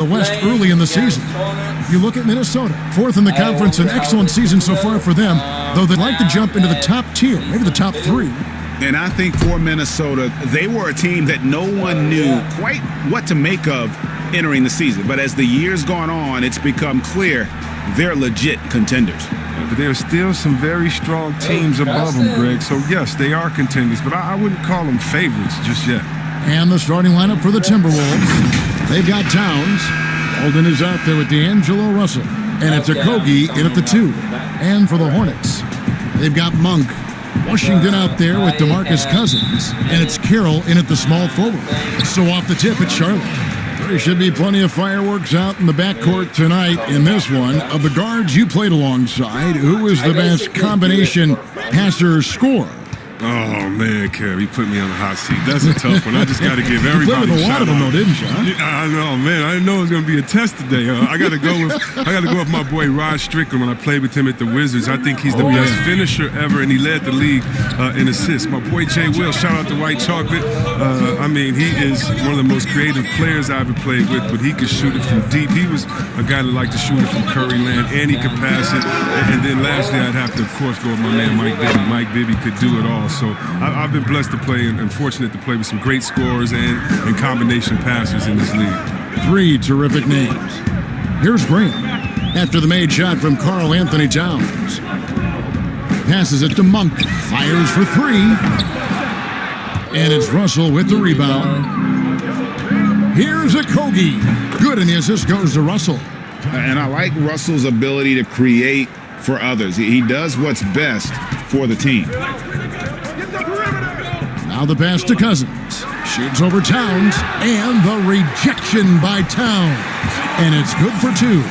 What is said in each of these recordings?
the West early in the season. You look at Minnesota, fourth in the conference, an excellent season so far for them, though they'd like to jump into the top tier, maybe the top three. And I think for Minnesota, they were a team that no one knew quite what to make of entering the season. But as the year's gone on, it's become clear they're legit contenders. But there are still some very strong teams above them, Greg. So, yes, they are contenders, but I wouldn't call them favorites just yet. And the starting lineup for the Timberwolves. They've got Towns. Holden is out there with D'Angelo Russell. And it's Okogie in at the 2. And for the Hornets, they've got Monk. Washington out there with DeMarcus Cousins. And it's Carroll in at the small forward. So off the tip, it's Charlotte. There should be plenty of fireworks out in the backcourt tonight in this one. Of the guards you played alongside, who was the best combination passer scorer? Oh, man, Kev, you put me on the hot seat. That's a tough one. I just got to give everybody a lot of them, though, didn't you? Huh? I know, man. I didn't know it was going to be a test today. I got to go with my boy Rod Strickland when I played with him at the Wizards. I think he's the best finisher ever, and he led the league in assists. My boy Jay Will, shout out to White Chocolate. I mean, he is one of the most creative players I ever played with, but he could shoot it from deep. He was a guy that liked to shoot it from Curry Land, and he could pass it. And then lastly, I'd have to, of course, go with my man Mike Bibby. Mike Bibby could do it all. So I've been blessed to play and fortunate to play with some great scorers and combination passers in this league. 3 terrific names. Here's Graham after the made shot from Karl Anthony Towns. Passes it to Monk. Fires for 3. And it's Russell with the rebound. Here's Okogie. Good, and the assist goes to Russell. And I like Russell's ability to create for others. He does what's best for the team. Now the pass to Cousins. Shoots over Towns, and the rejection by Towns. And it's good for 2.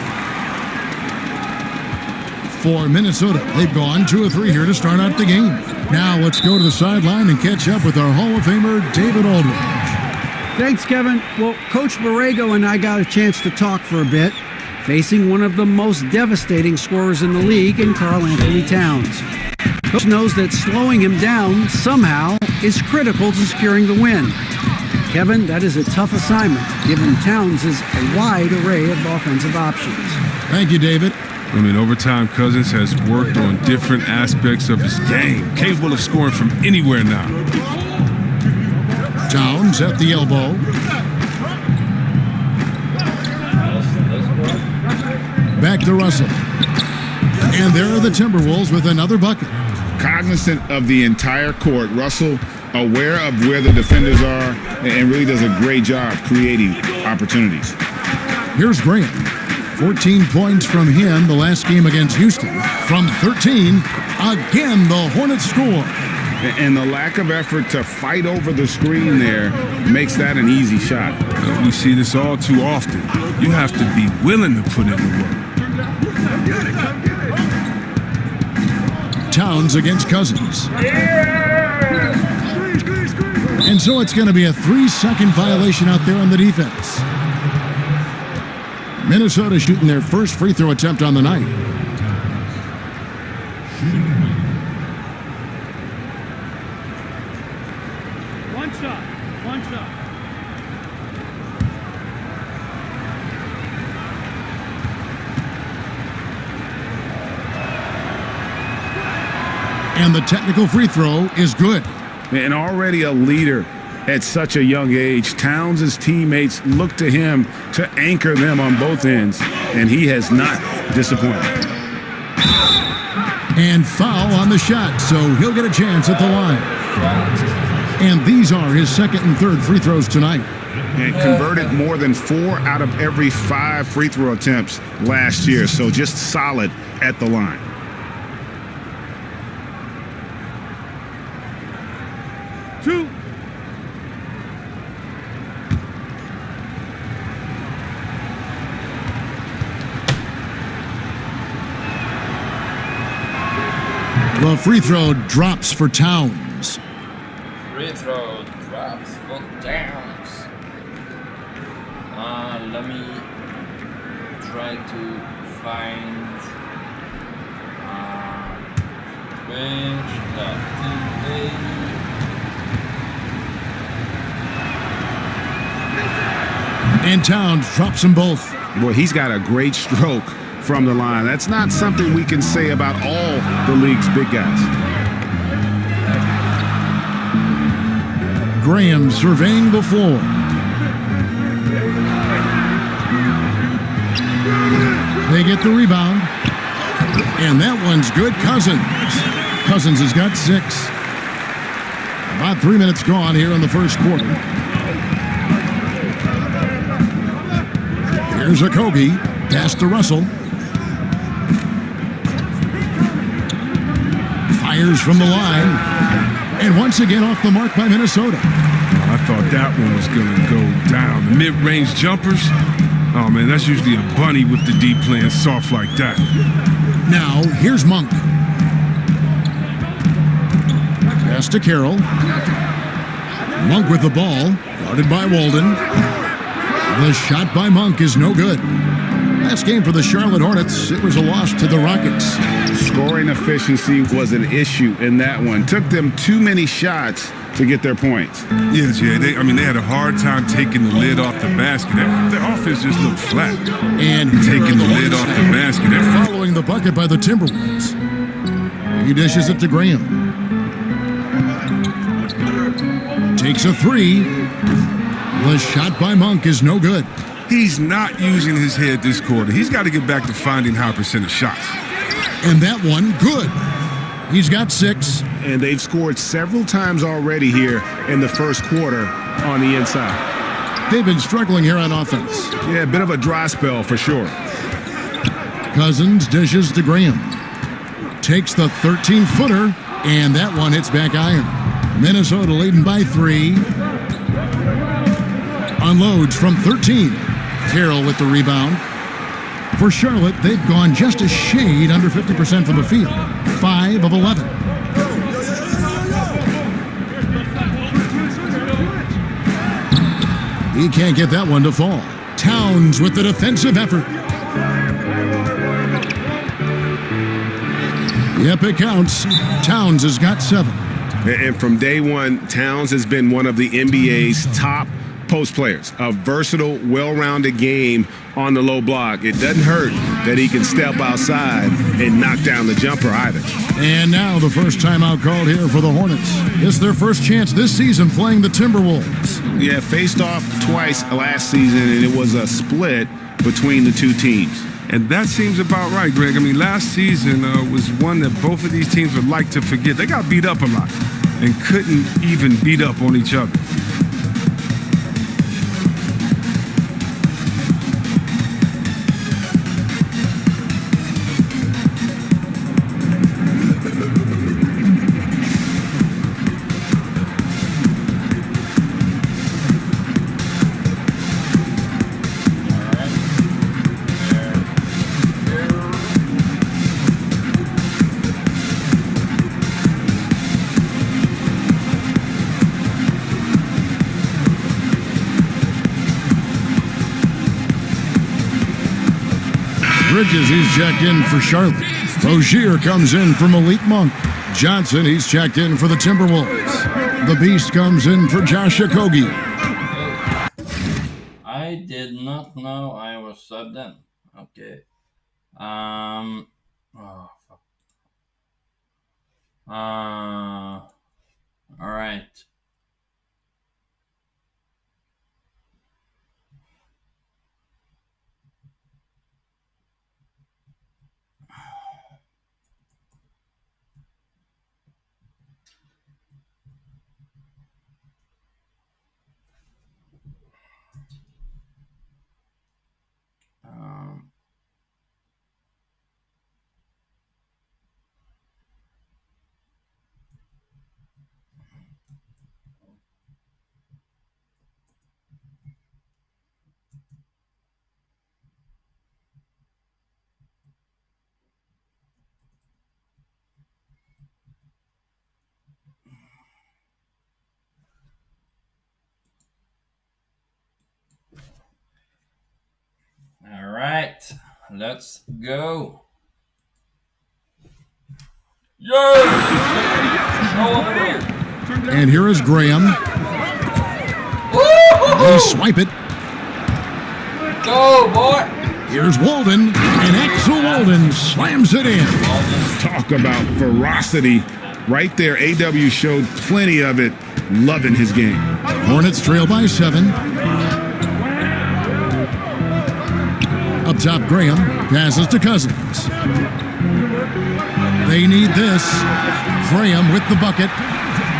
For Minnesota, they've gone 2 of 3 here to start out the game. Now let's go to the sideline and catch up with our Hall of Famer, David Aldridge. Thanks, Kevin. Well, Coach Borrego and I got a chance to talk for a bit, facing one of the most devastating scorers in the league in Karl Anthony Towns. Coach knows that slowing him down somehow is critical to securing the win. Kevin, that is a tough assignment, given Towns' a wide array of offensive options. Thank you, David. I mean, over time, Cousins has worked on different aspects of his game, capable of scoring from anywhere now. Towns at the elbow. Back to Russell. And there are the Timberwolves with another bucket. Cognizant of the entire court, Russell aware of where the defenders are and really does a great job creating opportunities. Here's Graham. 14 points from him the last game against Houston. From 13, again the Hornets score. And the lack of effort to fight over the screen there makes that an easy shot. We see this all too often. You have to be willing to put in the work. Towns against Cousins. And so it's going to be a 3-second violation out there on the defense. Minnesota shooting their first free throw attempt on the night. One shot. And the technical free throw is good. And already a leader at such a young age, Towns' teammates look to him to anchor them on both ends, and he has not disappointed. And foul on the shot, so he'll get a chance at the line. And these are his second and third free throws tonight. And converted more than 4 out of every 5 free throw attempts last year, so just solid at the line. The free throw drops for Towns. Free throw drops for Towns. Let me try to find bench And Towns drops them both. Boy, he's got a great stroke from the line. That's not something we can say about all the league's big guys. Graham surveying the floor. They get the rebound. And that one's good. Cousins has got 6. About 3 minutes gone here in the first quarter. Here's a Kogi. Pass to Russell. Fires from the line. And once again off the mark by Minnesota. I thought that one was going to go down. The mid-range jumpers, oh man, that's usually a bunny with the deep playing soft like that. Now, here's Monk. Pass to Carroll. Monk with the ball, guarded by Walden. The shot by Monk is no good. Last game for the Charlotte Hornets, it was a loss to the Rockets. Scoring efficiency was an issue in that one. Took them too many shots to get their points. Yes, yeah, they had a hard time taking the lid off the basket. Their offense just looked flat. And taking the lid off the basket. Following the bucket by the Timberwolves. He dishes it to Graham. Takes a 3. The shot by Monk is no good. He's not using his head this quarter. He's got to get back to finding high percentage shots. And that one, good. He's got 6. And they've scored several times already here in the first quarter on the inside. They've been struggling here on offense. Yeah, a bit of a dry spell for sure. Cousins dishes to Graham. Takes the 13-footer, and that one hits back iron. Minnesota leading by 3. Unloads from 13. Carroll with the rebound. For Charlotte, they've gone just a shade under 50% from the field. 5 of 11. He can't get that one to fall. Towns with the defensive effort. Yep, it counts. Towns has got 7. And from day one, Towns has been one of the NBA's top post players. A versatile, well-rounded game on the low block. It doesn't hurt that he can step outside and knock down the jumper either. And now the first timeout called here for the Hornets. It's their first chance this season playing the Timberwolves. Yeah, faced off twice last season, and it was a split between the two teams. And that seems about right, Greg. I mean, last season was one that both of these teams would like to forget. They got beat up a lot and couldn't even beat up on each other. Bridges, he's checked in for Charlotte. Rozier comes in for Malik Monk. Johnson, he's checked in for the Timberwolves. The Beast comes in for Josh Okogie. I did not know I was subbed in. Okay. Oh, fuck. All right. All right, let's go. And here is Graham. They swipe it. Go, boy. Here's Walden, and Axel Walden slams it in. Talk about ferocity. Right there, AW showed plenty of it. Loving his game. Hornets trail by 7. Up top, Graham passes to Cousins. They need this. Graham with the bucket.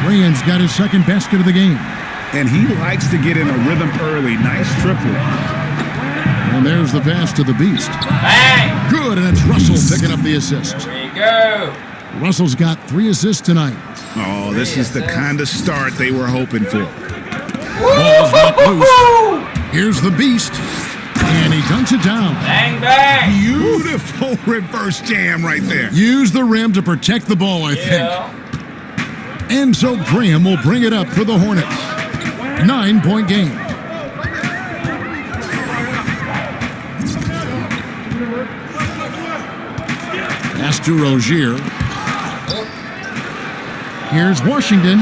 Graham's got his second basket of the game. And he likes to get in a rhythm early. Nice triple. And there's the pass to the Beast. Bang. Good, and it's Russell picking up the assist. There you go. Russell's got 3 assists tonight. Oh, this is the kind of start they were hoping for. Ball's not loose. Here's the Beast, and he dunks it down. Bang, bang. Beautiful reverse jam right there. Use the rim to protect the ball, I think. And so Graham will bring it up for the Hornets. 9-point game. Pass to Rozier. Here's Washington,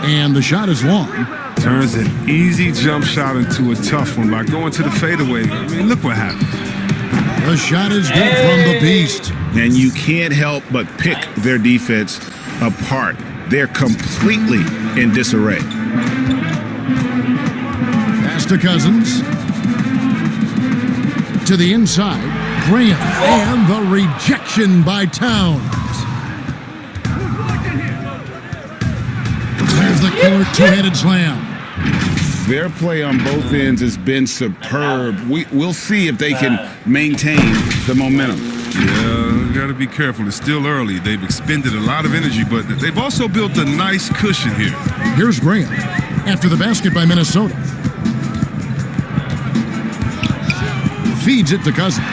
and the shot is long. Turns an easy jump shot into a tough one by going to the fadeaway. I mean, look what happened. The shot is good from the Beast. And you can't help but pick their defense apart. They're completely in disarray. Pass to Cousins. To the inside. Graham, and the rejection by Towns. There's the killer two-handed slam. Their play on both ends has been superb. We'll see if they can maintain the momentum. Yeah, got to be careful. It's still early. They've expended a lot of energy, but they've also built a nice cushion here. Here's Graham after the basket by Minnesota. Feeds it to Cousins.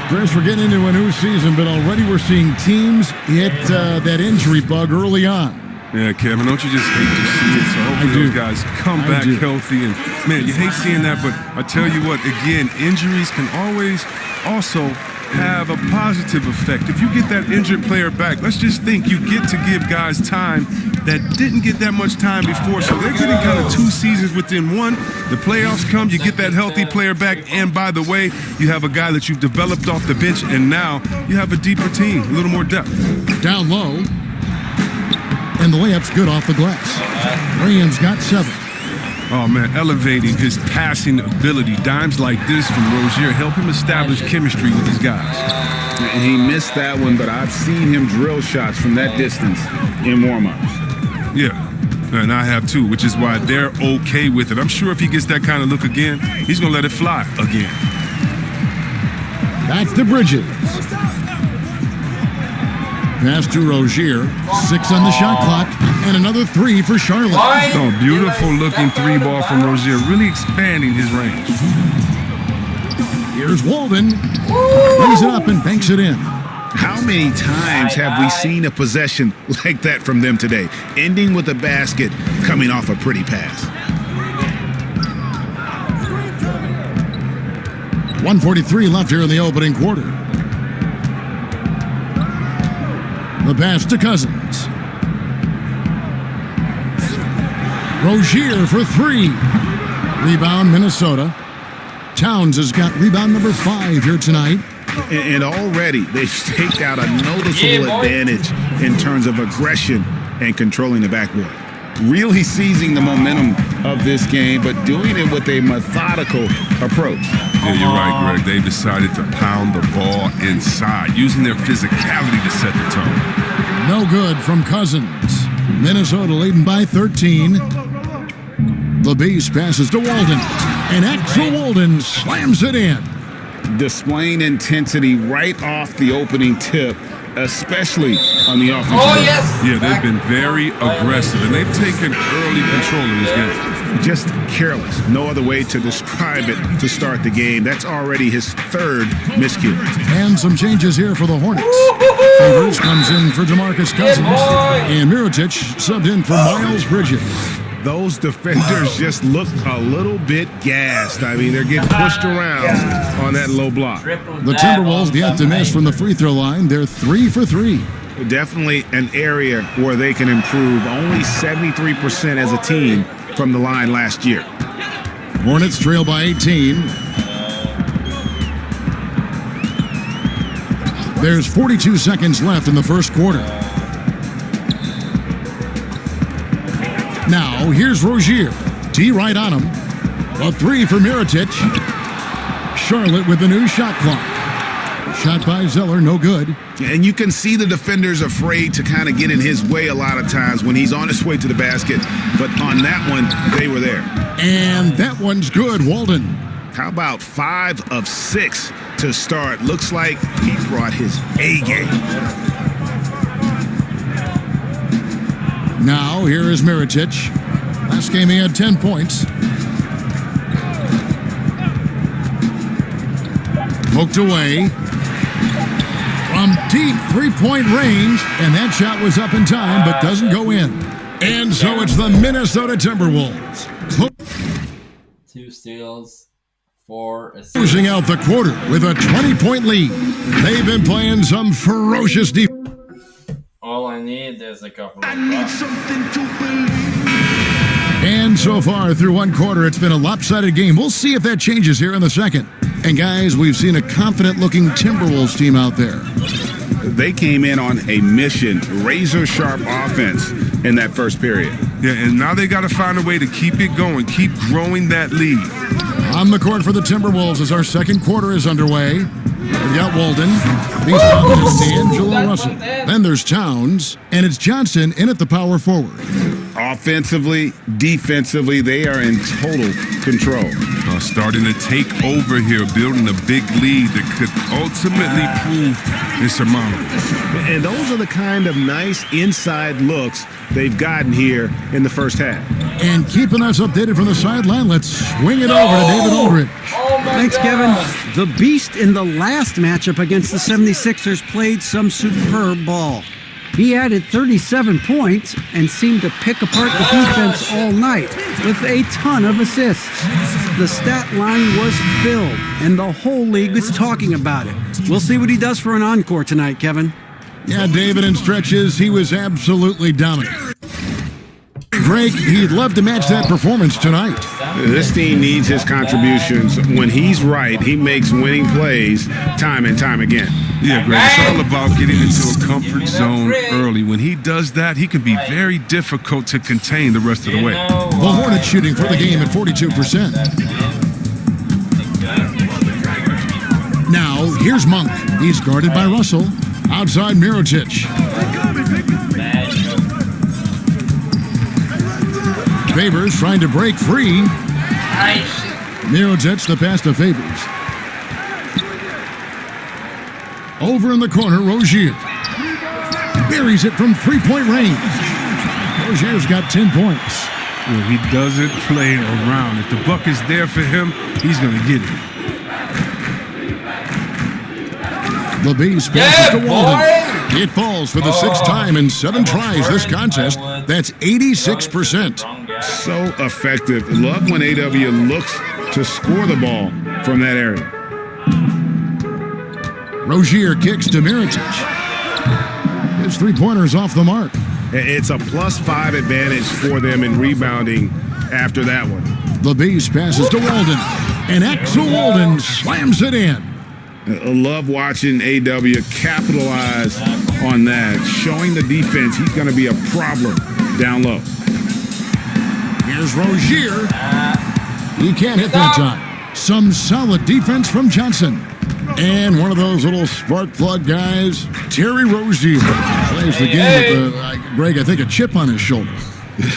Chris, we're getting into a new season, but already we're seeing teams hit that injury bug early on. Yeah, Kevin, don't you just hate to see it? So hopefully those guys come back healthy. And, man, you hate seeing that, but I tell you what, again, injuries can always also have a positive effect. If you get that injured player back, let's just think you get to give guys time that didn't get that much time before. So they're getting kind of 2 seasons within one. The playoffs come, you get that healthy player back. And by the way, you have a guy that you've developed off the bench, and now you have a deeper team, a little more depth. Down low. And the layup's good off the glass. Graham's got 7. Oh, man, elevating his passing ability. Dimes like this from Rozier help him establish chemistry with his guys. And he missed that one, but I've seen him drill shots from that distance in warm-ups. Yeah, and I have too, which is why they're okay with it. I'm sure if he gets that kind of look again, he's going to let it fly again. Back to Bridges. Pass to Rozier. 6 on the shot clock, and another 3 for Charlotte. Oh, beautiful looking 3-ball from Rozier, really expanding his range. Here's Walden. Brings it up and banks it in. How many times have we seen a possession like that from them today, ending with a basket coming off a pretty pass? 1:43 left here in the opening quarter. The pass to Cousins. Rozier for 3. Rebound, Minnesota. Towns has got rebound number 5 here tonight. And already they've staked out a noticeable advantage in terms of aggression and controlling the backboard. Really seizing the momentum of this game, but doing it with a methodical approach. Yeah, you're right, Greg. They decided to pound the ball inside, using their physicality to set the tone. No good from Cousins. Minnesota leading by 13. The Beast passes to Walden, and Axel Walden slams it in. Displaying intensity right off the opening tip, especially on the offensive end. Yes. Yeah, they've been very aggressive, and they've taken early control of this game. Just careless. No other way to describe it to start the game. That's already his 3rd miscue. And some changes here for the Hornets. Favors comes in for DeMarcus Cousins, and Mirotic subbed in for Miles Bridges. Those defenders just look a little bit gassed. I mean, they're getting pushed around on that low block. The Timberwolves yet to miss from the free throw line. They're 3 for 3. Definitely an area where they can improve. Only 73% as a team from the line last year. Hornets trail by 18. There's 42 seconds left in the first quarter. Now, here's Rozier. T right on him. A three for Mirotic. Charlotte with the new shot clock. Shot by Zeller, no good. And you can see the defenders afraid to kind of get in his way a lot of times when he's on his way to the basket. But on that one, they were there. And that one's good, Walden. How about 5 of 6 to start? Looks like he brought his A game. Now, here is Mirotic. Last game he had 10 points. Poked away. From deep three-point range. And that shot was up in time, but doesn't go in. And so it's the Minnesota Timberwolves. 2 steals, 4 assists. Closing out the quarter with a 20-point lead. They've been playing some ferocious defense. All I need is a couple of bucks. And so far through one quarter, it's been a lopsided game. We'll see if that changes here in the second. And guys, we've seen a confident-looking Timberwolves team out there. They came in on a mission, razor-sharp offense in that first period. Yeah, and now they got to find a way to keep it going, keep growing that lead. On the court for the Timberwolves as our second quarter is underway. We've got Walden. He's down to D'Angelo Russell. Then there's Towns, and it's Johnson in at the power forward. Offensively, defensively, they are in total control. Starting to take over here, building a big lead that could ultimately prove insurmountable. And those are the kind of nice inside looks they've gotten here in the first half. And keeping us updated from the sideline, let's swing it over to David Aldridge. Thanks, Kevin. The Beast in the last matchup against the 76ers played some superb ball. He added 37 points and seemed to pick apart the defense all night with a ton of assists. The stat line was filled, and the whole league is talking about it. We'll see what he does for an encore tonight, Kevin. Yeah, David, in stretches, he was absolutely dominant. Greg, he'd love to match that performance tonight. This team needs his contributions. When he's right, he makes winning plays time and time again. Yeah, Greg, it's all about getting into a comfort zone early. When he does that, he can be very difficult to contain the rest of the way. The Hornets shooting for the game at 42%. Now, here's Monk. He's guarded by Russell. Outside Mirotic. Favors trying to break free. Mirotic the pass to Favors. Over in the corner, Rozier. Buries it from three-point range. Rozier's got 10 points. Well, he doesn't play around. If the buck is there for him, he's going to get it. The Beast passes to Walden. It falls for the 6th time in 7 tries this contest. That's 86%. So effective. Love when AW looks to score the ball from that area. Rozier kicks to Mirotic. His three-pointer's off the mark. It's a +5 advantage for them in rebounding after that one. The Beast passes to Walden. And Axel Walden slams it in. I love watching AW capitalize on that, showing the defense he's going to be a problem down low. Here's Rozier. He can't hit that time. Some solid defense from Johnson. And one of those little spark plug guys, Terry Rozier, plays the game with, Greg, I think a chip on his shoulder.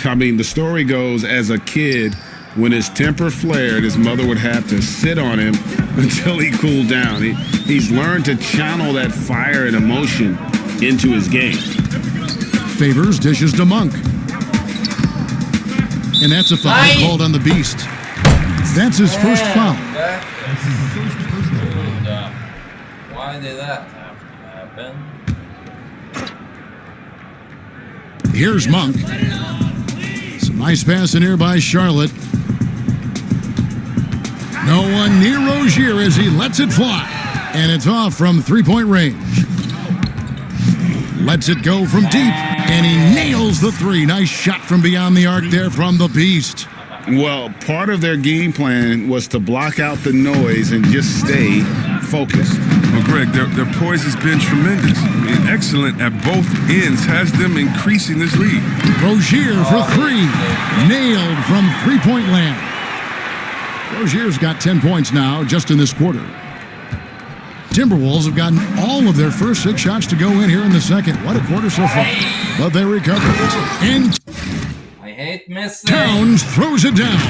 I mean, the story goes, as a kid, when his temper flared, his mother would have to sit on him until he cooled down. He's learned to channel that fire and emotion into his game. Favors dishes to Monk. And that's a foul called on the Beast. That's his first foul. Why did that happen? Here's Monk. Some nice pass in here by Charlotte. No one near Rozier as he lets it fly. And it's off from three-point range. Lets it go from deep. And he nails the three. Nice shot from beyond the arc there from the Beast. Well, part of their game plan was to block out the noise and just stay focused. Well, Greg, their poise has been tremendous. I mean, excellent at both ends, has them increasing this lead. Rozier for three. Nailed from three-point land. Rozier's got 10 points now just in this quarter. Timberwolves have gotten all of their first 6 shots to go in here in the second. What a quarter so far. But they recover. And I hate missing. Towns throws it down.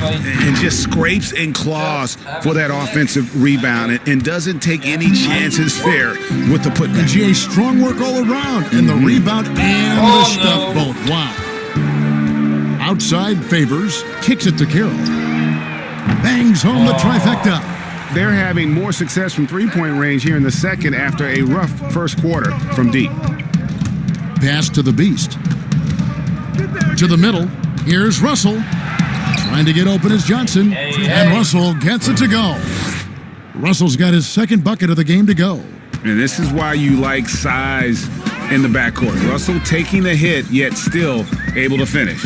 And just scrapes and claws for that offensive rebound and doesn't take any chances there with the putback. And GA, strong work all around. And the rebound and the stuff both. Wow. Outside Favors. Kicks it to Carroll. Bangs home the trifecta. They're having more success from three-point range here in the second after a rough first quarter from deep. Pass to the Beast. To the middle. Here's Russell. Trying to get open is Johnson. And Russell gets it to go. Russell's got his second bucket of the game to go. And this is why you like size in the backcourt. Russell taking the hit, yet still able to finish.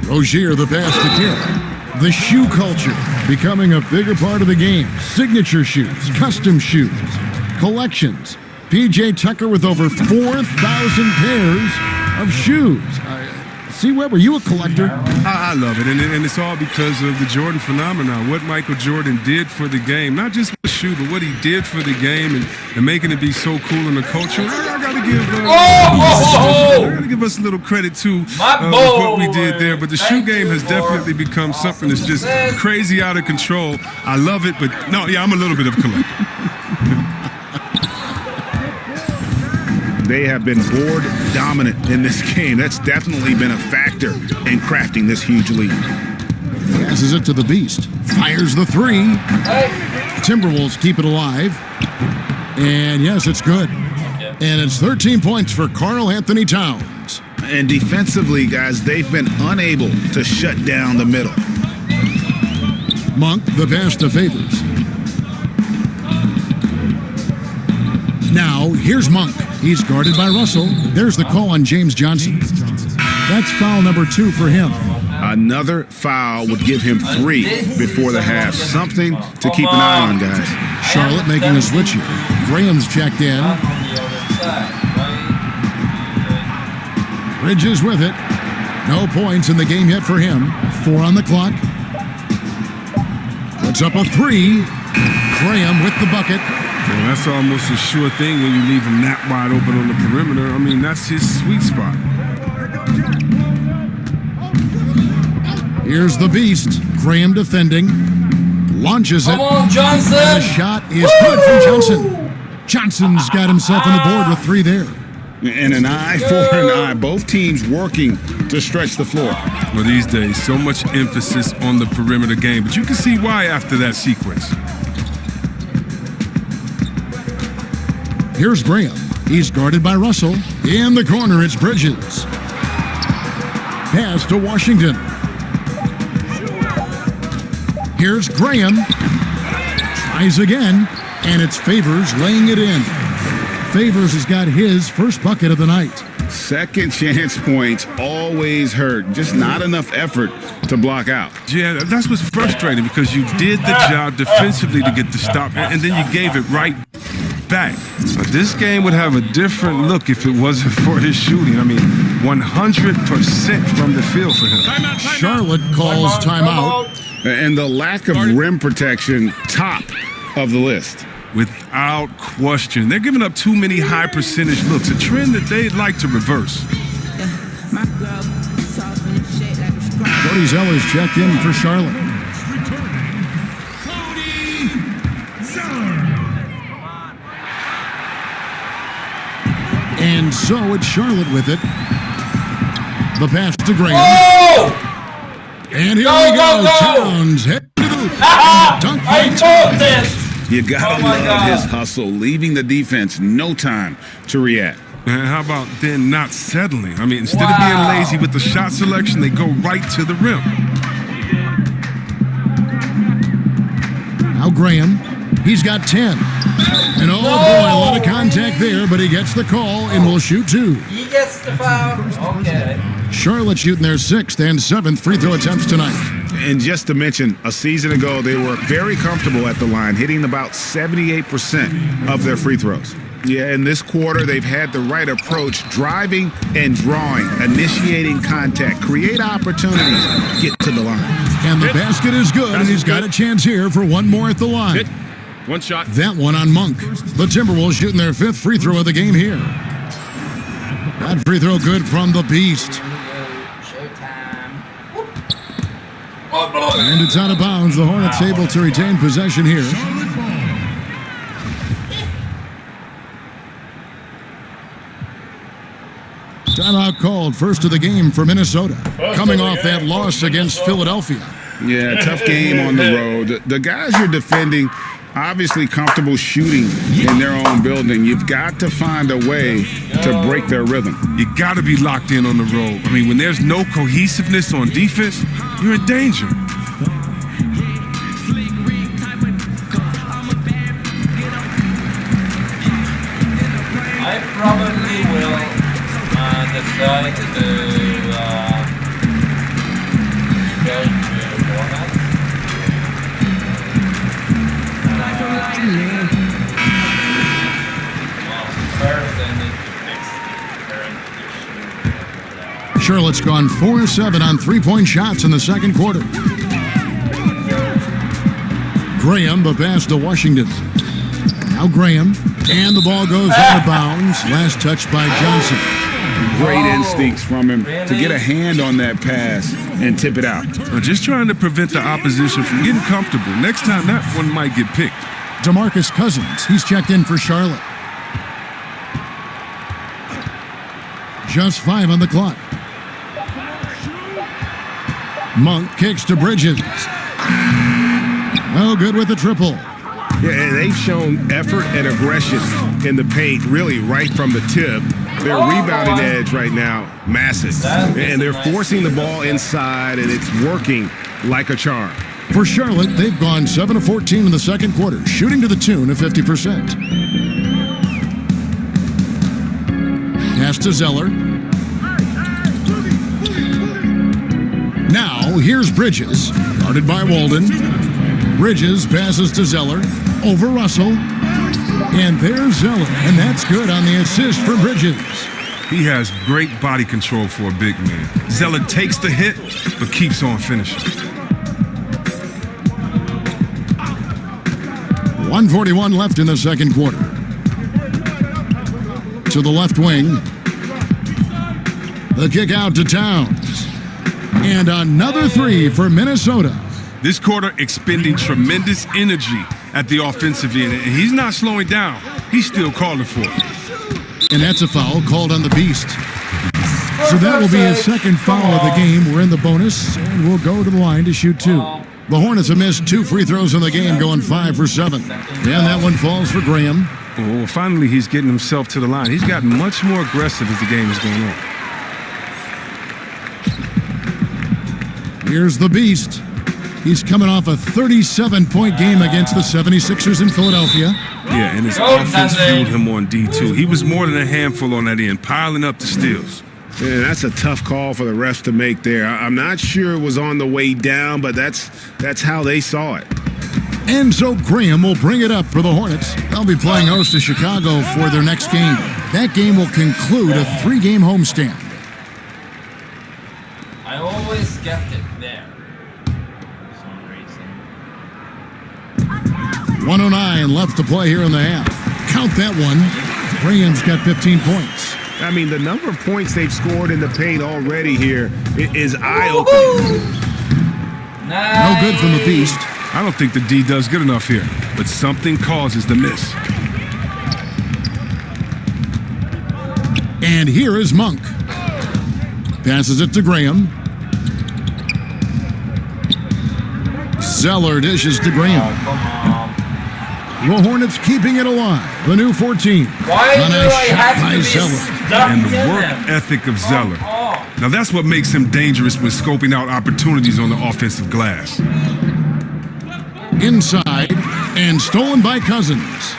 Rozier the pass to Carroll. The shoe culture becoming a bigger part of the game. Signature shoes, custom shoes, collections. PJ Tucker with over 4,000 pairs of shoes. See, Webb, are you a collector? I love it, and it's all because of the Jordan phenomenon. What Michael Jordan did for the game, not just the shoe, but what he did for the game and making it be so cool in the culture. I got to give us a little credit too for what we did there. But the shoe game has definitely become something that's just crazy out of control. I love it, but no, yeah, I'm a little bit of a collector. They have been board dominant in this game. That's definitely been a factor in crafting this huge lead. Passes it to the Beast. Fires the three. Timberwolves keep it alive. And yes, it's good. And it's 13 points for Karl Anthony Towns. And defensively, guys, they've been unable to shut down the middle. Monk, the pass to Favors. Now, here's Monk. He's guarded by Russell. There's the call on James Johnson. That's foul number 2 for him. Another foul would give him 3 before the half. Something to keep an eye on, guys. Charlotte making a switch here. Graham's checked in. Bridges with it. No points in the game yet for him. 4 on the clock. Puts up a 3. Graham with the bucket. Well, that's almost a sure thing when you leave him that wide open on the perimeter. I mean, that's his sweet spot. Here's the Beast. Graham defending. Launches it. Come on, Johnson! And the shot is good from Johnson. Johnson's got himself on the board with 3 there. And an eye for an eye. Both teams working to stretch the floor. Well, these days, so much emphasis on the perimeter game. But you can see why after that sequence. Here's Graham. He's guarded by Russell. In the corner, it's Bridges. Pass to Washington. Here's Graham. Tries again, and it's Favors laying it in. Favors has got his first bucket of the night. Second chance points always hurt. Just not enough effort to block out. Yeah, that's what's frustrating because you did the job defensively to get the stop, and then you gave it right back. This game would have a different look if it wasn't for his shooting. I mean, 100% from the field for him. Charlotte calls timeout. And the lack of rim protection, top of the list. Without question. They're giving up too many high percentage looks, a trend that they'd like to reverse. Cody Zeller's checked in for Charlotte. And so it's Charlotte with it. The pass to Graham. Oh! And here we go. Towns head to the hoop. Dunk by Towns. You gotta love his hustle, leaving the defense no time to react. And how about then not settling? I mean, instead of being lazy with the shot selection, they go right to the rim. Now Graham, he's got 10. And oh boy, a lot of contact there, but he gets the call and will shoot 2. He gets the foul. Okay. Charlotte shooting their 6th and 7th free throw attempts tonight. And just to mention, a season ago, they were very comfortable at the line, hitting about 78% of their free throws. Yeah, in this quarter, they've had the right approach, driving and drawing, initiating contact, create opportunities, get to the line. And the basket is good, and he's got a chance here for one more at the line. One shot. That one on Monk. The Timberwolves shooting their 5th free throw of the game here. That free throw good from the Beast. Showtime. And it's out of bounds. The Hornets able to retain possession here. Timeout called, first of the game for Minnesota, coming off that loss against Philadelphia. Yeah, tough game on the road. The guys you're defending, obviously comfortable shooting in their own building. You've got to find a way to break their rhythm. You got to be locked in on the road. I mean, when there's no cohesiveness on defense, you're in danger. I probably will decide to go to Hornets. First I need to fix the current issue. Charlotte's gone 4-7 on three-point shots in the second quarter. Graham, the pass to Washington. Now Graham, and the ball goes out of bounds. Last touch by Johnson. Great instincts from him to get a hand on that pass and tip it out. We're just trying to prevent the opposition from getting comfortable. Next time, that one might get picked. DeMarcus Cousins, he's checked in for Charlotte. Just 5 on the clock. Monk kicks to Bridges. Oh, good with the triple. Yeah, and they've shown effort and aggression in the paint, really right from the tip. Their rebounding edge right now, massive. And they're forcing the ball inside, and it's working like a charm. For Charlotte, they've gone 7 of 14 in the second quarter, shooting to the tune of 50%. Pass to Zeller. Now, here's Bridges, guarded by Walden. Bridges passes to Zeller, over Russell, and there's Zeller, and that's good on the assist for Bridges. He has great body control for a big man. Zeller takes the hit, but keeps on finishing. 1:41 left in the second quarter. To the left wing. The kick out to Towns. And another three for Minnesota. This quarter expending tremendous energy at the offensive end, and he's not slowing down. He's still calling for it. And that's a foul called on the Beast. So that will be his second foul of the game. We're in the bonus, and we'll go to the line to shoot 2. The Hornets have missed 2 free throws in the game, going 5 for 7. And that one falls for Graham. Oh, finally he's getting himself to the line. He's gotten much more aggressive as the game is going on. Here's the Beast. He's coming off a 37-point game against the 76ers in Philadelphia. Yeah, and his offense fueled him on D2. He was more than a handful on that end, piling up the steals. Yeah, that's a tough call for the refs to make there. I'm not sure it was on the way down, but that's how they saw it. And so Graham will bring it up for the Hornets. They'll be playing host to Chicago for their next game. That game will conclude a 3-game homestand. I always get it there. 1:09 left to play here in the half. Count that one. Graham's got 15 points. I mean, the number of points they've scored in the paint already here is eye-opening. Nice. No good from the Beast. I don't think the D does good enough here, but something causes the miss. And here is Monk. Passes it to Graham. Zeller dishes to Graham. Oh, come on. The Hornets keeping it alive. The new 14. Why On do a I shot have by to be Zeller. stuck And the in work them? ethic of Zeller. Oh. Now that's what makes him dangerous when scoping out opportunities on the offensive glass. Inside and stolen by Cousins.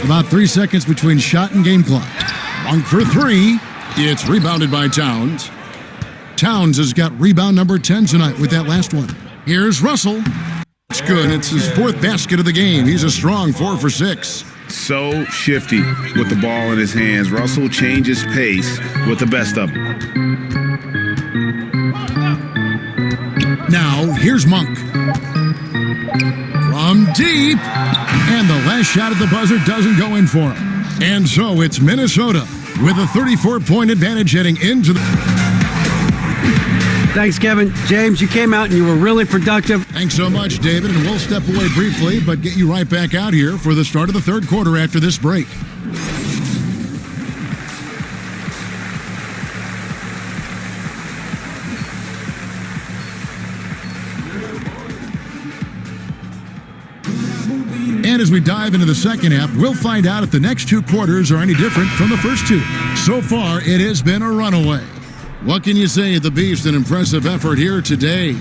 About 3 seconds between shot and game clock. Monk for 3. It's rebounded by Towns. Towns has got rebound number 10 tonight with that last one. Here's Russell. It's good. It's his fourth basket of the game. He's a strong 4 for 6. So shifty with the ball in his hands. Russell changes pace with the best of them. Now, here's Monk. From deep. And the last shot at the buzzer doesn't go in for him. And so it's Minnesota with a 34-point advantage heading into the... Thanks, Kevin. James, you came out and you were really productive. Thanks so much, David. And we'll step away briefly, but get you right back out here for the start of the third quarter after this break. And as we dive into the second half, we'll find out if the next two quarters are any different from the first two. So far, it has been a runaway. What can you say of the Beast? An impressive effort here today.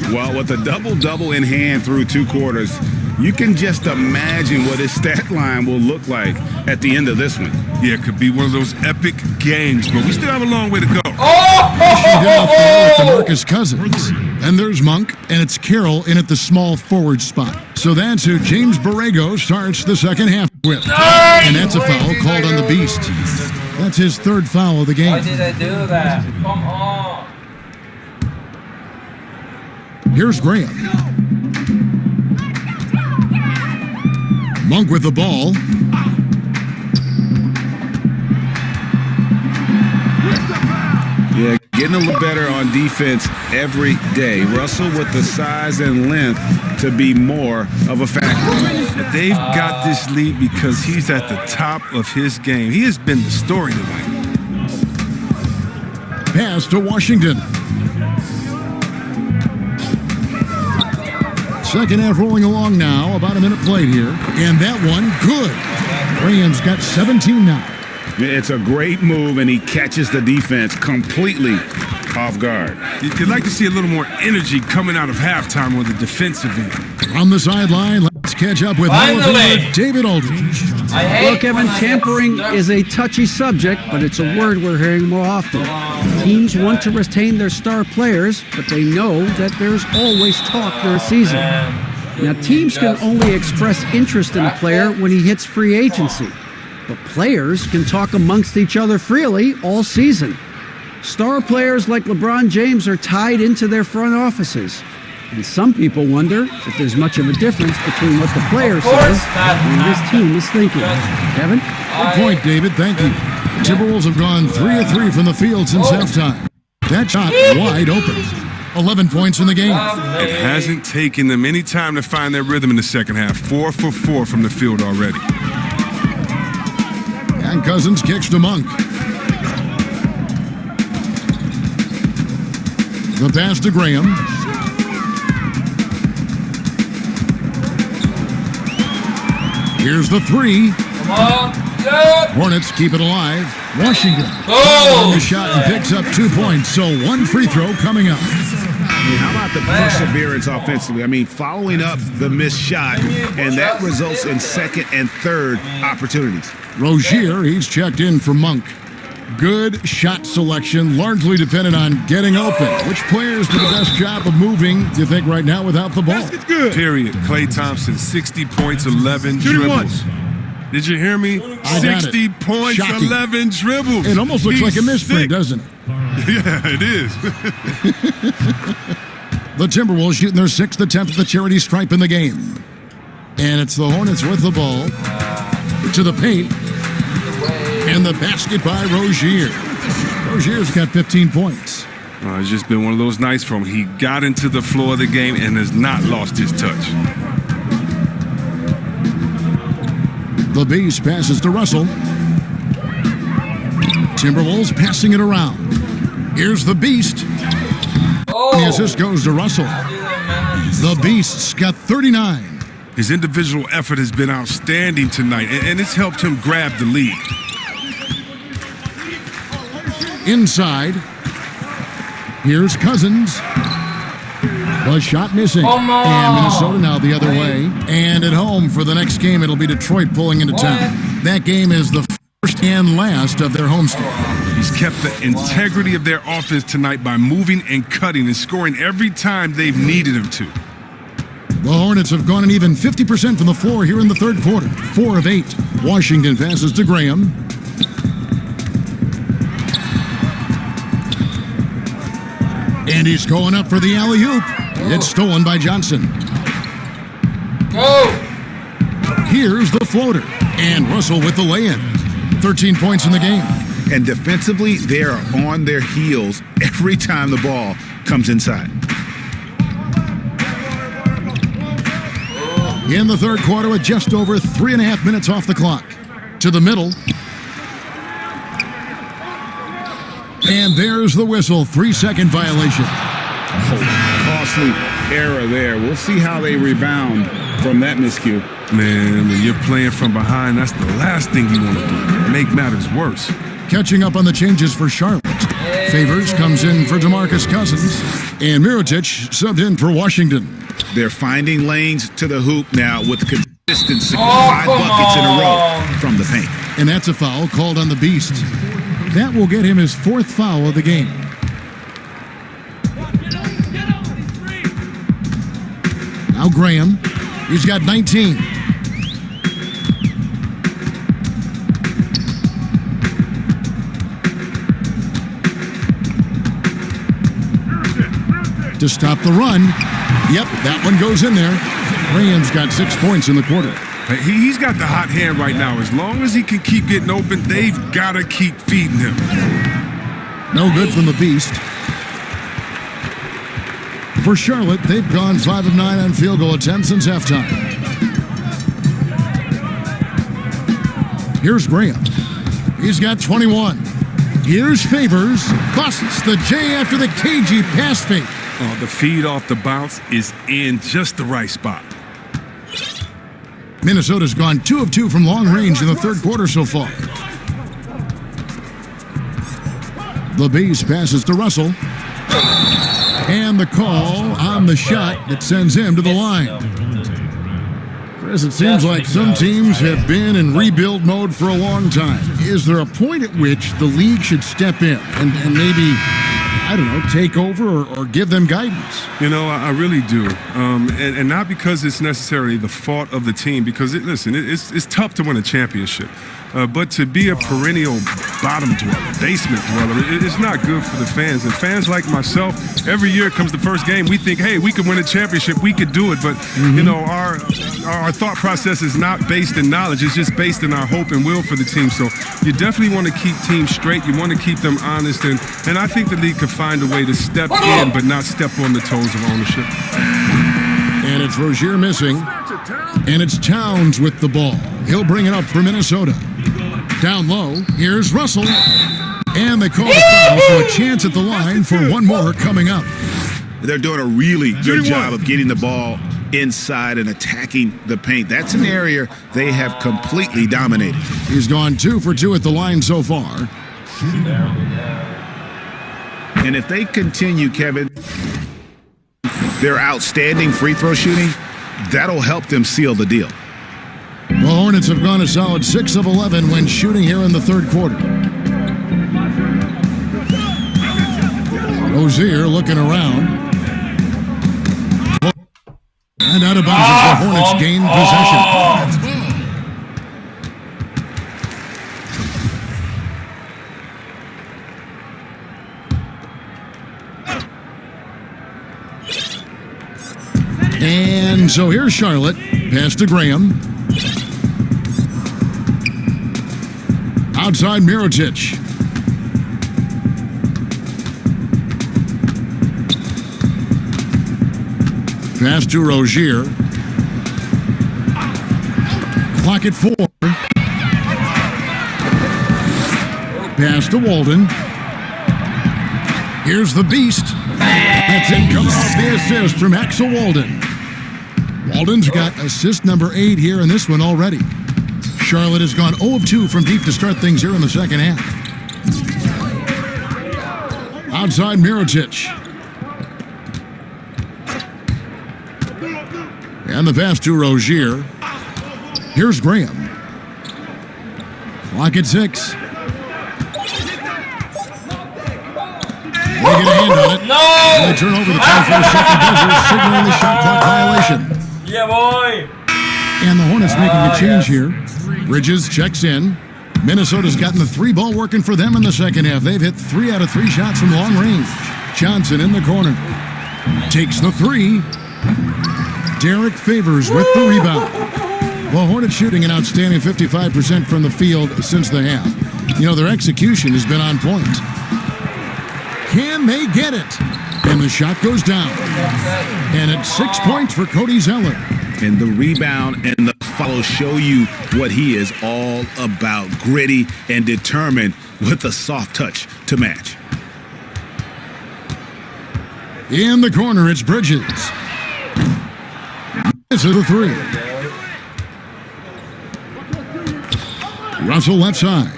Well, with a double-double in hand through 2 quarters, you can just imagine what his stat line will look like at the end of this one. Yeah, it could be one of those epic games, but we still have a long way to go. She did up there with the Marcus Cousins. And there's Monk, and it's Carroll in at the small forward spot. So that's who James Borrego starts the second half with. And that's a foul called on the Beast. That's his third foul of the game. Why did I do that? Come on. Here's Graham. Monk with the ball. Yeah, getting a little better on defense every day. Russell with the size and length to be more of a factor. They've got this lead because he's at the top of his game. He has been the story tonight. Pass to Washington. Second half rolling along now. About a minute played here. And that one, good. Graham's got 17 now. It's a great move, and he catches the defense completely off guard. You'd like to see a little more energy coming out of halftime on the defensive end. On the sideline, let's catch up with David Aldridge. Well, Kevin, tampering is a touchy subject, but it's a word we're hearing more often. Teams want to retain their star players, but they know that there's always talk during the season. Now, teams can only express interest in a player when he hits free agency, but players can talk amongst each other freely all season. Star players like LeBron James are tied into their front offices. And some people wonder if there's much of a difference between what the player says and what his team is thinking. Kevin? Good point, David. Thank you. The Timberwolves have gone 3 of 3 from the field since halftime. That shot wide open. 11 points in the game. It hasn't taken them any time to find their rhythm in the second half. 4 for 4 from the field already. And Cousins kicks to Monk. The pass to Graham. Here's the three. Come on. Yeah. Hornets keep it alive. Washington on the shot and picks up 2 points. So one free throw coming up. How about the perseverance offensively? I mean, following up the missed shot, and that results in second and third opportunities. Rozier, he's checked in for Monk. Good shot selection, largely dependent on getting open. Which players do the best job of moving, do you think, right now without the ball? It's good. Period. Klay Thompson, 60 points, 11 dribbles. Did you hear me? 60 points, Shocking. 11 dribbles. It almost looks like a misprint, doesn't it? Yeah, it is. The Timberwolves shooting their 6th attempt at the charity stripe in the game. And it's the Hornets with the ball to the paint. And the basket by Rozier. Rozier's got 15 points. It's just been one of those nights for him. He got into the floor of the game and has not lost his touch. The Beast passes to Russell. Timberwolves passing it around. Here's the Beast. The assist goes to Russell. The Beast's got 39. His individual effort has been outstanding tonight, and it's helped him grab the lead. Inside. Here's Cousins. The shot missing. And Minnesota now the other way. And at home for the next game, it'll be Detroit pulling into town. That game is the first and last of their homestand. He's kept the integrity of their offense tonight by moving and cutting and scoring every time they've needed him to. The Hornets have gone an even 50% from the floor here in the third quarter. 4 of 8. Washington passes to Graham. And he's going up for the alley-oop. It's stolen by Johnson. Go! Here's the floater. And Russell with the lay-in. 13 points in the game. And defensively, they are on their heels every time the ball comes inside. In the third quarter with just over 3.5 minutes off the clock. To the middle. And there's the whistle. 3-second violation. Costly error there. We'll see how they rebound from that miscue. Man, when you're playing from behind, that's the last thing you want to do. Make matters worse. Catching up on the changes for Charlotte. Favors comes in for DeMarcus Cousins. And Mirotic subbed in for Washington. They're finding lanes to the hoop now with consistency. 5 buckets in a row from the paint. And that's a foul called on the Beast. That will get him his 4th foul of the game. Now Graham. He's got 19. To stop the run. Yep, that one goes in there. Graham's got 6 points in the quarter. He's got the hot hand right now. As long as he can keep getting open, they've got to keep feeding him. No good from the Beast. For Charlotte, they've gone 5 of 9 on field goal attempts since halftime. Here's Graham. He's got 21. Here's Favors. Busts the J after the cagey pass fake. Oh, the feed off the bounce is in just the right spot. Minnesota's gone 2 of 2 from long range in the third quarter so far. The Beast passes to Russell. And the call on the shot that sends him to the line. Chris, it seems like some teams have been in rebuild mode for a long time. Is there a point at which the league should step in and maybe, I don't know, take over or give them guidance? You know, I really do. And not because it's necessarily the fault of the team, because, it's tough to win a championship. But to be a perennial bottom dweller, basement dweller, it's not good for the fans. And fans like myself, every year comes the first game, we think, hey, we could win a championship, we could do it. But, our thought process is not based in knowledge. It's just based in our hope and will for the team. So you definitely want to keep teams straight. You want to keep them honest. And I think the league could find a way to step in but not step on the toes of ownership. And it's Rozier missing. And it's Towns with the ball. He'll bring it up for Minnesota. Down low, here's Russell. And they call the foul, so a chance at the line for one more coming up. They're doing a really good job of getting the ball inside and attacking the paint. That's an area they have completely dominated. He's gone 2 for 2 at the line so far. And if they continue, Kevin, their outstanding free throw shooting, that'll help them seal the deal. The Hornets have gone a solid 6 of 11 when shooting here in the third quarter. Rozier looking around. And out of bounds as the Hornets gain possession. And so here's Charlotte. Pass to Graham. Outside Mirotic. Pass to Rozier. Clock at 4. Pass to Walden. Here's the Beast. That's it. Comes off the assist from Axel Walden. Walden's got assist number 8 here in this one already. Charlotte has gone 0 of 2 from deep to start things here in the second half. Outside Mirotic. And the pass to Rozier. Here's Graham. Clock at 6. get a hand on it. No! And they turn over the 24-second buzzer, signaling the shot clock violation. Yeah, boy! And the Hornets making a change here. Bridges checks in. Minnesota's gotten the 3-ball working for them in the second half. They've hit 3 out of 3 shots from long range. Johnson in the corner. Takes the 3. Derek Favors with the rebound. The Hornets shooting an outstanding 55% from the field since the half. You know, their execution has been on point. Can they get it? And the shot goes down. And it's 6 points for Cody Zeller. And the rebound and the follow show you what he is all about. Gritty and determined with a soft touch to match. In the corner, it's Bridges. This is a 3. Russell left side.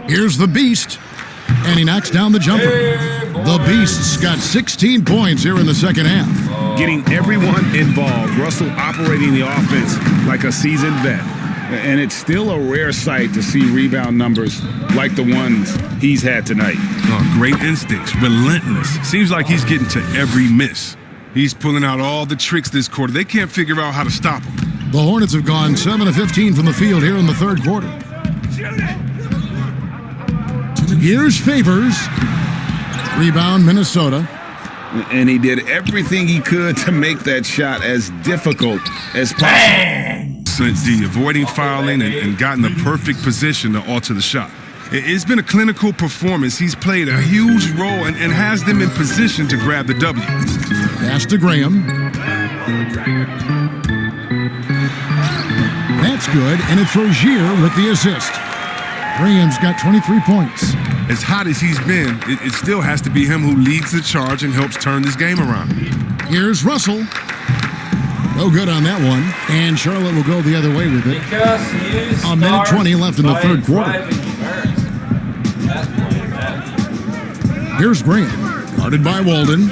Here's the Beast. And he knocks down the jumper. The Beast's got 16 points here in the second half. Getting everyone involved. Russell operating the offense like a seasoned vet. And it's still a rare sight to see rebound numbers like the ones he's had tonight. Oh, great instincts, relentless. Seems like he's getting to every miss. He's pulling out all the tricks this quarter. They can't figure out how to stop him. The Hornets have gone 7 of 15 from the field here in the third quarter. Here's Favors. Rebound, Minnesota. And he did everything he could to make that shot as difficult as possible. Since the avoiding fouling and gotten the perfect position to alter the shot. It's been a clinical performance. He's played a huge role and has them in position to grab the W. Pass to Graham. That's good, and it's Rozier with the assist. Graham's got 23 points. As hot as he's been, it still has to be him who leads the charge and helps turn this game around. Here's Russell. No good on that one. And Charlotte will go the other way with it. Because A minute 20 left in the third quarter. Here's Graham. Guarded by Walden.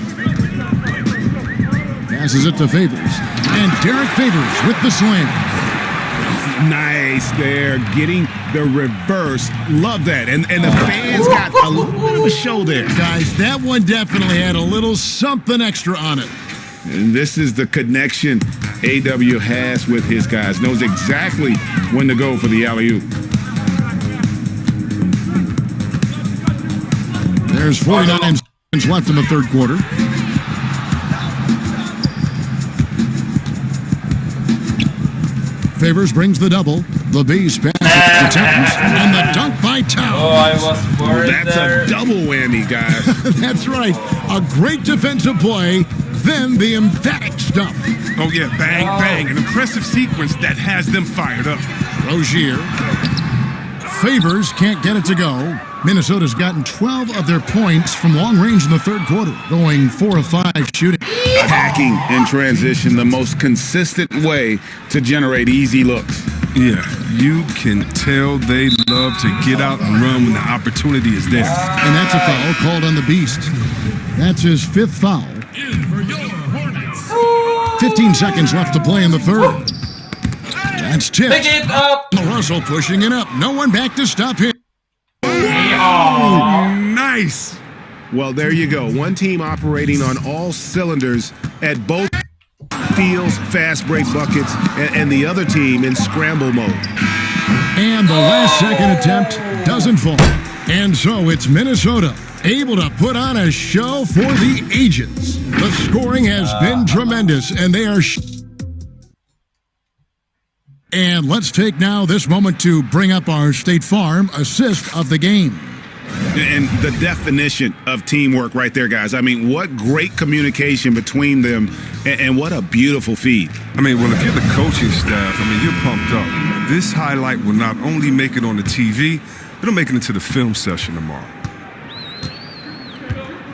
Passes it to Favors. And Derek Favors with the slam. Nice there, getting the reverse. Love that. And the fans got a little bit of a show there. Guys, that one definitely had a little something extra on it. And this is the connection AW has with his guys. Knows exactly when to go for the alley-oop. There's 49 seconds left in the third quarter. Favors brings the double. The Beast passes to Towns. And the dunk by Towns. Oh, I was worried That's there. a double whammy, guys. That's right. A great defensive play, then the emphatic stuff. Oh, yeah, bang, bang. An impressive sequence that has them fired up. Rozier. Favors can't get it to go. Minnesota's gotten 12 of their points from long range in the third quarter, going 4 of 5 shooting. Attacking in transition, the most consistent way to generate easy looks. Yeah, you can tell they love to get out and run when the opportunity is there. And that's a foul called on the Beast. That's his 5th foul. 15 seconds left to play in the third. That's tipped. Pick it up! Russell pushing it up. No one back to stop him. Oh, nice. Well, there you go. One team operating on all cylinders at both fields, fast break buckets, and the other team in scramble mode. And the last second attempt doesn't fall. And so it's Minnesota able to put on a show for the ages. The scoring has been tremendous, and they are... And let's take now this moment to bring up our State Farm assist of the game. And the definition of teamwork right there, guys. I mean, what great communication between them, and what a beautiful feed. I mean, well, if you're the coaching staff, I mean, you're pumped up. This highlight will not only make it on the TV, it'll make it into the film session tomorrow.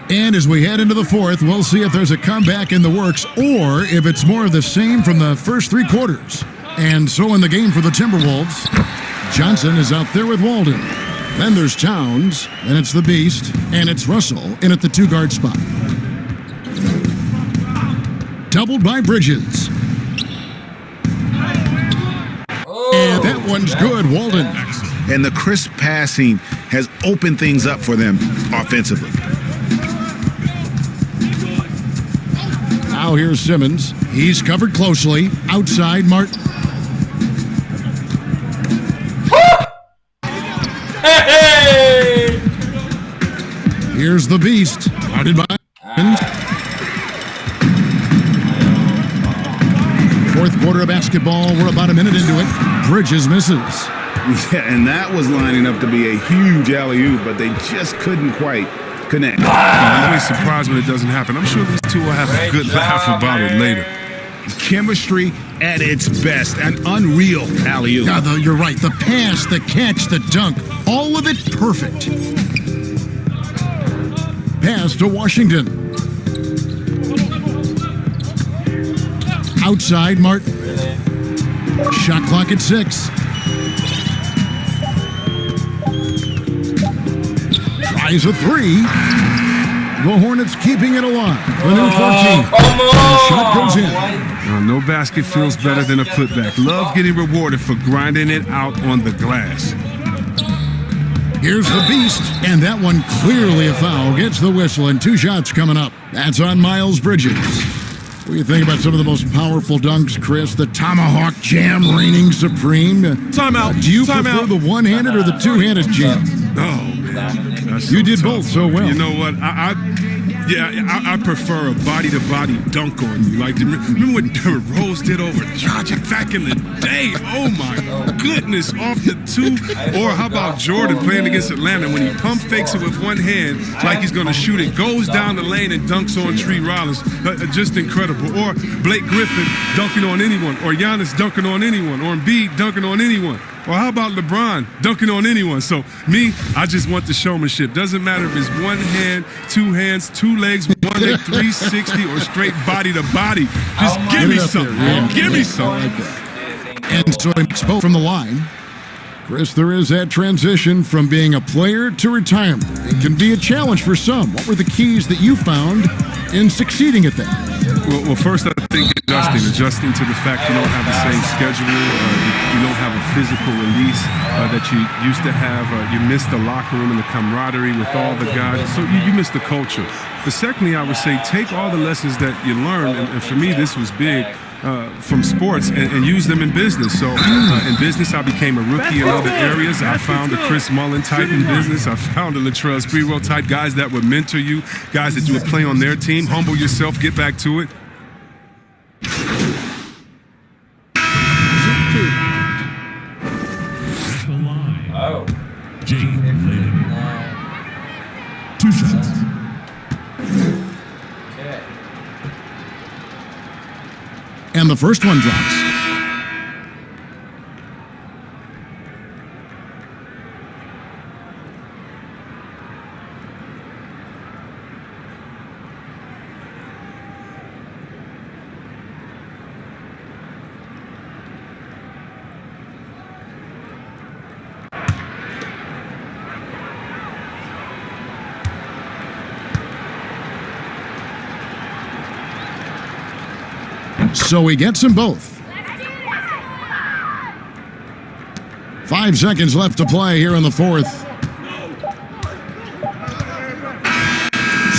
And as we head into the fourth, we'll see if there's a comeback in the works or if it's more of the same from the first 3 quarters. And so in the game for the Timberwolves, Johnson is out there with Walden. Then there's Towns, then it's the Beast, and it's Russell in at the 2-guard spot. Doubled by Bridges. Oh, And that one's good, Walden. and the crisp passing has opened things up for them offensively. Now here's Simmons. He's covered closely. Outside, Martin. Hey! Here's the beast. Guarded by. Fourth quarter of basketball. We're about a minute into it. Bridges misses. Yeah, and that was lining up to be a huge alley-oop, but they just couldn't quite connect. I'm always surprised when it doesn't happen. I'm sure these two will have a good laugh about it later. Chemistry at its best. An unreal alley-oop. Yeah, you're right. The pass, the catch, the dunk. All of it perfect. Pass to Washington. Outside, Martin. Shot clock at 6. Tries a 3. The Hornets keeping it alive. The new 14. The shot goes in. No basket feels better than a putback. Love getting rewarded for grinding it out on the glass. Here's the beast, and that one clearly a foul. Gets the whistle, and 2 shots coming up. That's on Miles Bridges. What do you think about some of the most powerful dunks, Chris? The tomahawk jam reigning supreme. Timeout. Do you Time prefer out. the one-handed or the two-handed jam? Oh, man. That's You so did tough. both so well. You know what? I prefer a body-to-body dunk on you. Like, remember what Derrick Rose did over Dragic back in the day? Oh, my goodness, off the 2. Or how about Jordan playing against Atlanta when he pump fakes it with one hand like he's going to shoot it, goes down the lane and dunks on Tree Rollins. Just incredible. Or Blake Griffin dunking on anyone, or Giannis dunking on anyone, or Embiid dunking on anyone. Or how about LeBron dunking on anyone? So me, I just want the showmanship. Doesn't matter if it's one hand, 2 hands, 2 legs, 1 leg, 360, or straight body to body. Just give me something. Give me something. And so he makes both from the line. Chris, there is that transition from being a player to retirement. It can be a challenge for some. What were the keys that you found in succeeding at that? Well, first I think adjusting to the fact you don't have the same schedule, you don't have a physical release that you used to have. You miss the locker room and the camaraderie with all the guys, so you miss the culture. But secondly, I would say take all the lessons that you learned, and for me this was big, from sports and use them in business. So in business, I became a rookie in other areas. I found a Chris Mullin type in business. I found a Latrell Sprewell type, guys that would mentor you, guys that you would play on their team. Humble yourself, get back to it. Oh. Jake Lynn. 2 shots. Okay. And the first one drops. So he gets them both. 5 seconds left to play here in the 4th.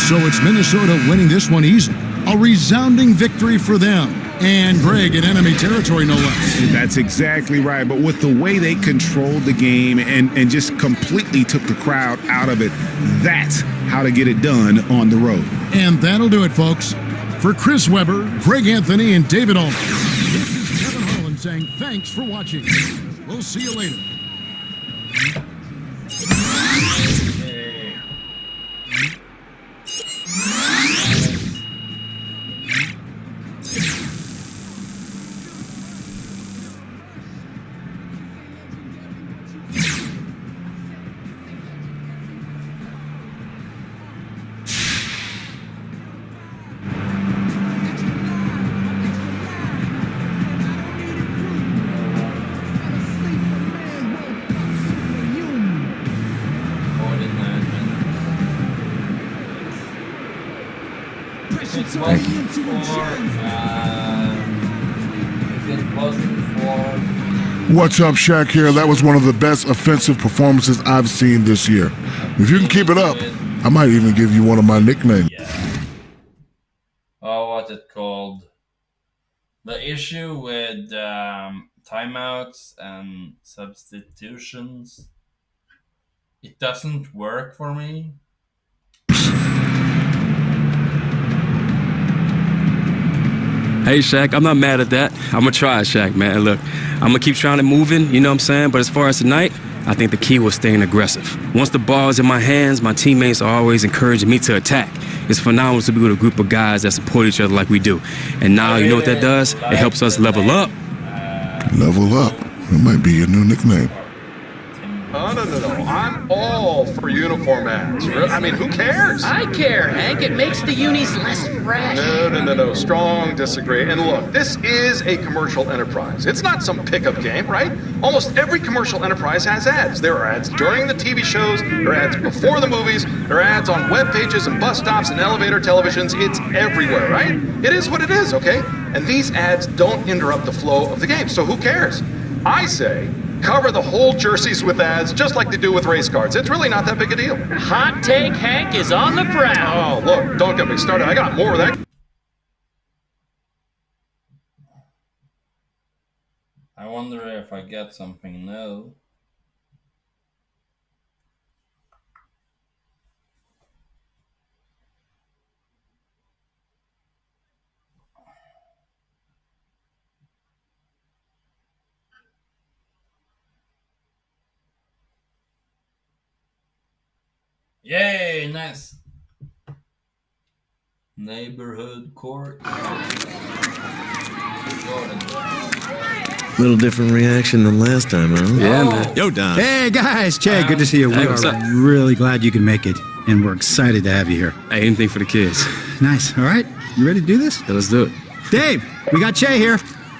So it's Minnesota winning this one easily. A resounding victory for them. And Greg in enemy territory, no less. That's exactly right. But with the way they controlled the game and just completely took the crowd out of it, that's how to get it done on the road. And that'll do it, folks. For Chris Webber, Greg Anthony, and David Alden, this is Kevin Harlan saying thanks for watching. We'll see you later. If it wasn't for What's up, Shaq here? That was one of the best offensive performances I've seen this year. If you can keep it up, I might even give you one of my nicknames. Yeah. Oh, what's it called? The issue with timeouts and substitutions, it doesn't work for me. Hey, Shaq, I'm not mad at that. I'm going to try it, Shaq, man. Look, I'm going to keep trying to move in, you know what I'm saying? But as far as tonight, I think the key was staying aggressive. Once the ball's in my hands, my teammates are always encouraging me to attack. It's phenomenal to be with a group of guys that support each other like we do. And now, you know what that does? It helps us level up. Level up. It might be your new nickname. Oh, no. I'm all for uniform ads. I mean, who cares? I care, Hank. It makes the unis less fresh. No. Strong disagree. And look, this is a commercial enterprise. It's not some pickup game, right? Almost every commercial enterprise has ads. There are ads during the TV shows, there are ads before the movies, there are ads on web pages and bus stops and elevator televisions. It's everywhere, right? It is what it is, okay? And these ads don't interrupt the flow of the game, so who cares? I say, cover the whole jerseys with ads just like they do with race cars. It's really not that big a deal. Hot take Hank is on the prowl. Oh, look, don't get me started. I got more of that. I wonder if I get something new. Yay, nice. Neighborhood court. Little different reaction than last time, huh? Yeah, man. Yo, Don. Hey, guys. Che, good to see you. Hey, We what's are up? really glad you can make it, and we're excited to have you here. Hey, anything for the kids. Nice. All right. You ready to do this? Yeah, let's do it. Dave, we got Che here.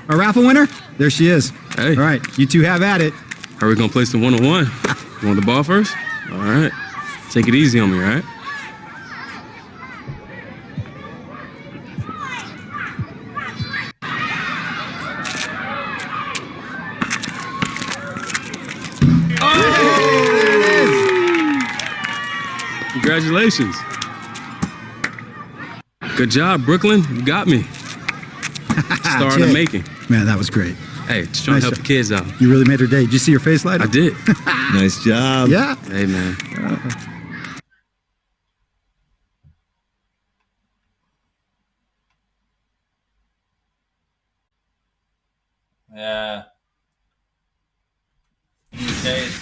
Our raffle winner? There she is. Hey. All right. You two have at it. Are we going to play some one-on-one? You want the ball first? All right. Take it easy on me, all right? Congratulations. Good job, Brooklyn. You got me. Star in the Che. making. Man, that was great. Hey, just trying Nice to help job. the kids out. You really made her day. Did you see her face light I up? did. Nice job. Yeah. Hey, man. Yeah. These days,